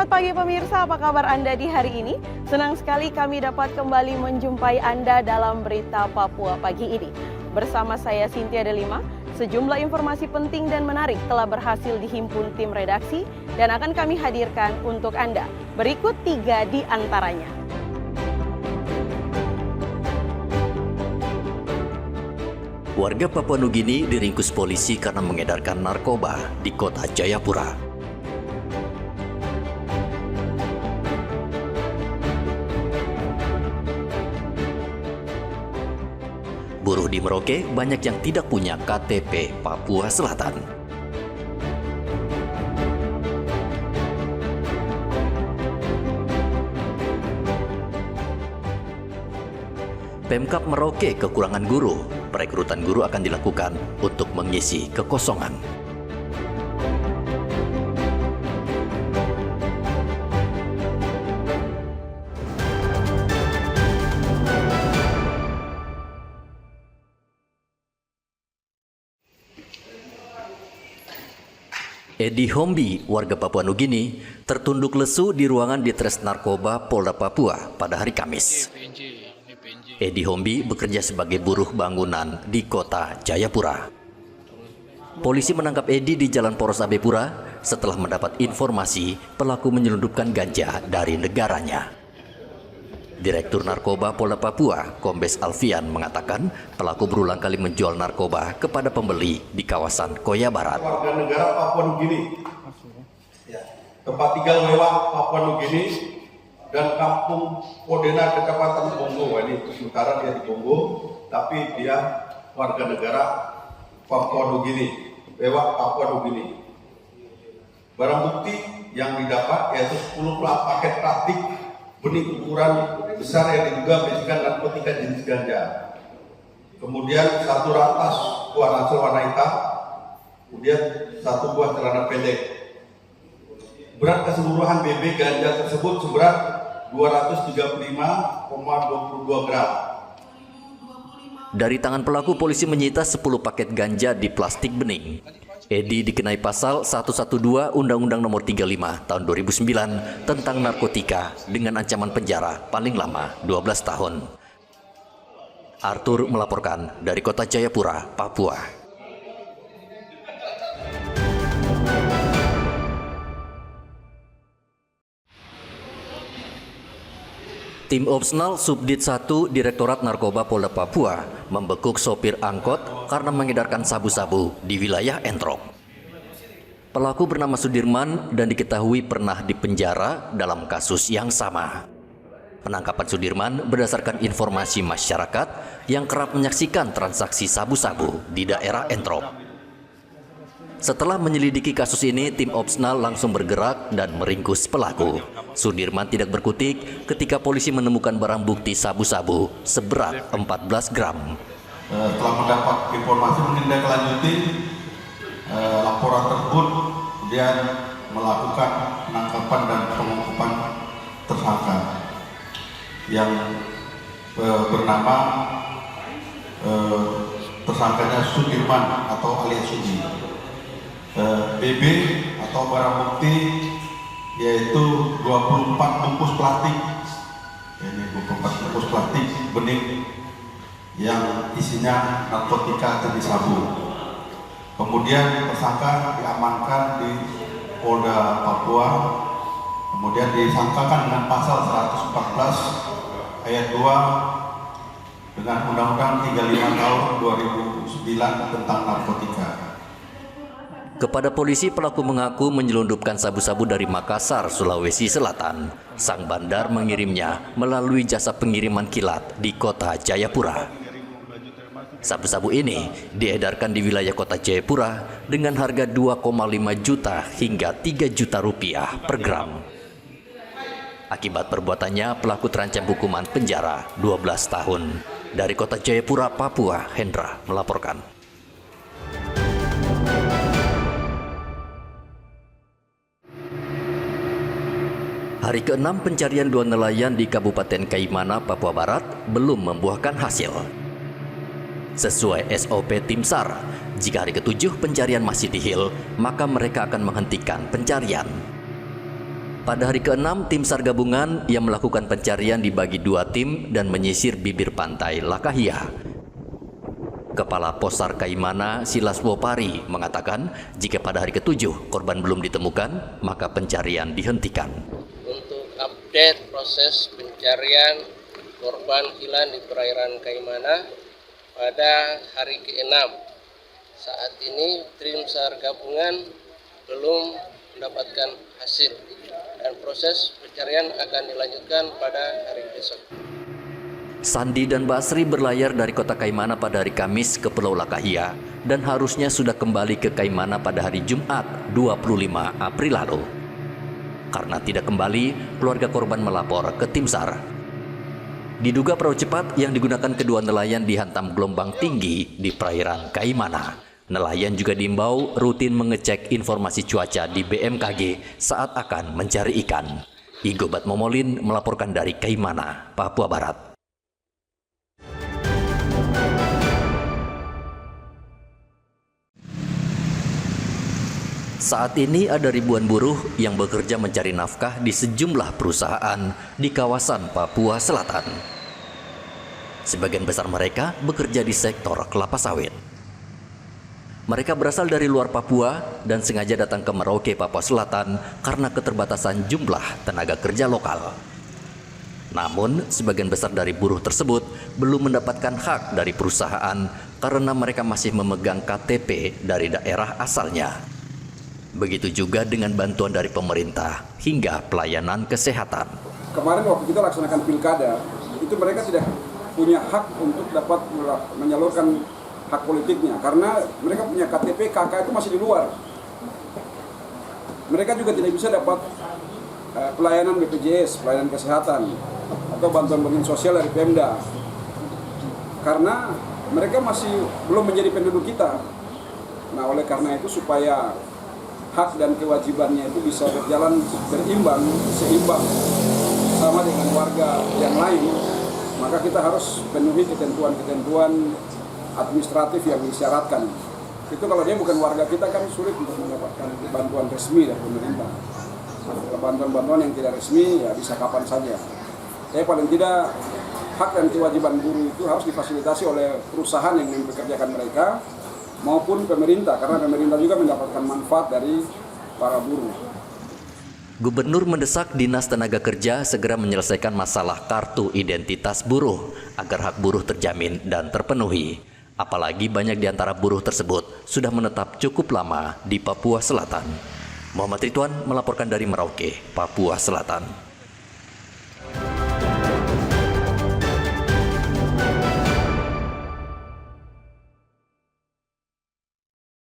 Selamat pagi pemirsa, apa kabar Anda di hari ini? Senang sekali kami dapat kembali menjumpai Anda dalam Berita Papua pagi ini. Bersama saya Cynthia Delima, sejumlah informasi penting dan menarik telah berhasil dihimpun tim redaksi dan akan kami hadirkan untuk Anda. Berikut 3 di antaranya. Warga Papua Nugini diringkus polisi karena mengedarkan narkoba di kota Jayapura. Buruh di Merauke banyak yang tidak punya KTP Papua Selatan. Pemkab Merauke kekurangan guru. Perekrutan guru akan dilakukan untuk mengisi kekosongan. Edi Hombi, warga Papua Nugini, tertunduk lesu di ruangan Ditres Narkoba Polda Papua pada hari Kamis. Edi Hombi bekerja sebagai buruh bangunan di kota Jayapura. Polisi menangkap Edi di Jalan Poros Abepura setelah mendapat informasi pelaku menyelundupkan ganja dari negaranya. Direktur Narkoba Polda Papua, Kombes Alfian, mengatakan pelaku berulang kali menjual narkoba kepada pembeli di kawasan Koya Barat. Warga negara Papua Nugini, tempat tinggal mewah Papua Nugini dan kampung Podena Kecamatan Bongo. Ini sementara dia di Bongo, tapi dia warga negara Papua Nugini, mewah Papua Nugini. Barang bukti yang didapat yaitu 10 paket plastik benih ukuran besar yang diduga berisikan narkotika jenis ganja. Kemudian 1 rantas buah ransel warna hitam, kemudian 1 buah celana pendek. Berat keseluruhan BB ganja tersebut seberat 235,22 gram. Dari tangan pelaku, polisi menyita 10 paket ganja di plastik bening. Edi dikenai pasal 112 Undang-Undang Nomor 35 Tahun 2009 tentang narkotika dengan ancaman penjara paling lama 12 tahun. Arthur melaporkan dari kota Jayapura, Papua. Tim Opsnal Subdit 1 Direktorat Narkoba Polda Papua membekuk sopir angkot karena mengedarkan sabu-sabu di wilayah Entrop. Pelaku bernama Sudirman dan diketahui pernah dipenjara dalam kasus yang sama. Penangkapan Sudirman berdasarkan informasi masyarakat yang kerap menyaksikan transaksi sabu-sabu di daerah Entrop. Setelah menyelidiki kasus ini, tim Opsnal langsung bergerak dan meringkus pelaku. Sudirman tidak berkutik ketika polisi menemukan barang bukti sabu-sabu seberat 14 gram. Setelah mendapat informasi menindaklanjuti laporan tersebut, kemudian melakukan penangkapan dan pengungkapan tersangka yang bernama tersangkanya Sudirman atau alias Sudi. BB atau barang bukti yaitu 24 bungkus plastik. Ini 24 bungkus plastik bening yang isinya narkotika jenis sabu. Kemudian tersangka diamankan di Polda Papua, kemudian disangkakan dengan pasal 114 ayat 2 dengan Undang-Undang 35 tahun 2009 tentang narkotika. Kepada polisi, pelaku mengaku menyelundupkan sabu-sabu dari Makassar, Sulawesi Selatan. Sang bandar mengirimnya melalui jasa pengiriman kilat di kota Jayapura. Sabu-sabu ini diedarkan di wilayah kota Jayapura dengan harga 2,5 juta hingga 3 juta rupiah per gram. Akibat perbuatannya, pelaku terancam hukuman penjara 12 tahun. Dari kota Jayapura, Papua, Hendra melaporkan. Hari ke-6 pencarian 2 nelayan di Kabupaten Kaimana, Papua Barat belum membuahkan hasil. Sesuai SOP Tim SAR, jika hari ke-7 pencarian masih nihil, maka mereka akan menghentikan pencarian. Pada hari ke-6, tim SAR gabungan yang melakukan pencarian dibagi 2 tim dan menyisir bibir pantai Lakahia. Kepala Pos SAR Kaimana, Silas Wopari, mengatakan jika pada hari ke-7 korban belum ditemukan, maka pencarian dihentikan. Untuk update proses pencarian korban hilang di perairan Kaimana pada hari ke-6. Saat ini tim SAR gabungan belum mendapatkan hasil dan proses pencarian akan dilanjutkan pada hari besok. Sandi dan Basri berlayar dari kota Kaimana pada hari Kamis ke Pulau Lakahia dan harusnya sudah kembali ke Kaimana pada hari Jumat 25 April lalu. Karena tidak kembali, keluarga korban melapor ke tim SAR. Diduga perahu cepat yang digunakan kedua nelayan dihantam gelombang tinggi di perairan Kaimana. Nelayan juga diimbau rutin mengecek informasi cuaca di BMKG saat akan mencari ikan. Igo Batmomolin melaporkan dari Kaimana, Papua Barat. Saat ini ada ribuan buruh yang bekerja mencari nafkah di sejumlah perusahaan di kawasan Papua Selatan. Sebagian besar mereka bekerja di sektor kelapa sawit. Mereka berasal dari luar Papua dan sengaja datang ke Merauke, Papua Selatan karena keterbatasan jumlah tenaga kerja lokal. Namun, sebagian besar dari buruh tersebut belum mendapatkan hak dari perusahaan karena mereka masih memegang KTP dari daerah asalnya. Begitu juga dengan bantuan dari pemerintah hingga pelayanan kesehatan. Kemarin waktu kita laksanakan pilkada, itu mereka tidak punya hak untuk dapat menyalurkan hak politiknya karena mereka punya KTP, KK itu masih di luar. Mereka juga tidak bisa dapat pelayanan BPJS, pelayanan kesehatan atau bantuan sosial dari Pemda karena mereka masih belum menjadi penduduk kita. Nah, oleh karena itu supaya hak dan kewajibannya itu bisa berjalan seimbang sama dengan warga yang lain, maka kita harus penuhi ketentuan-ketentuan administratif yang disyaratkan. Itu kalau dia bukan warga kita kan sulit untuk mendapatkan bantuan resmi dari pemerintah. Kalau bantuan-bantuan yang tidak resmi ya bisa kapan saja. Tapi paling tidak hak dan kewajiban buruh itu harus difasilitasi oleh perusahaan yang mempekerjakan mereka maupun pemerintah, karena pemerintah juga mendapatkan manfaat dari para buruh. Gubernur mendesak Dinas Tenaga Kerja segera menyelesaikan masalah kartu identitas buruh agar hak buruh terjamin dan terpenuhi. Apalagi banyak di antara buruh tersebut sudah menetap cukup lama di Papua Selatan. Muhammad Ridwan melaporkan dari Merauke, Papua Selatan.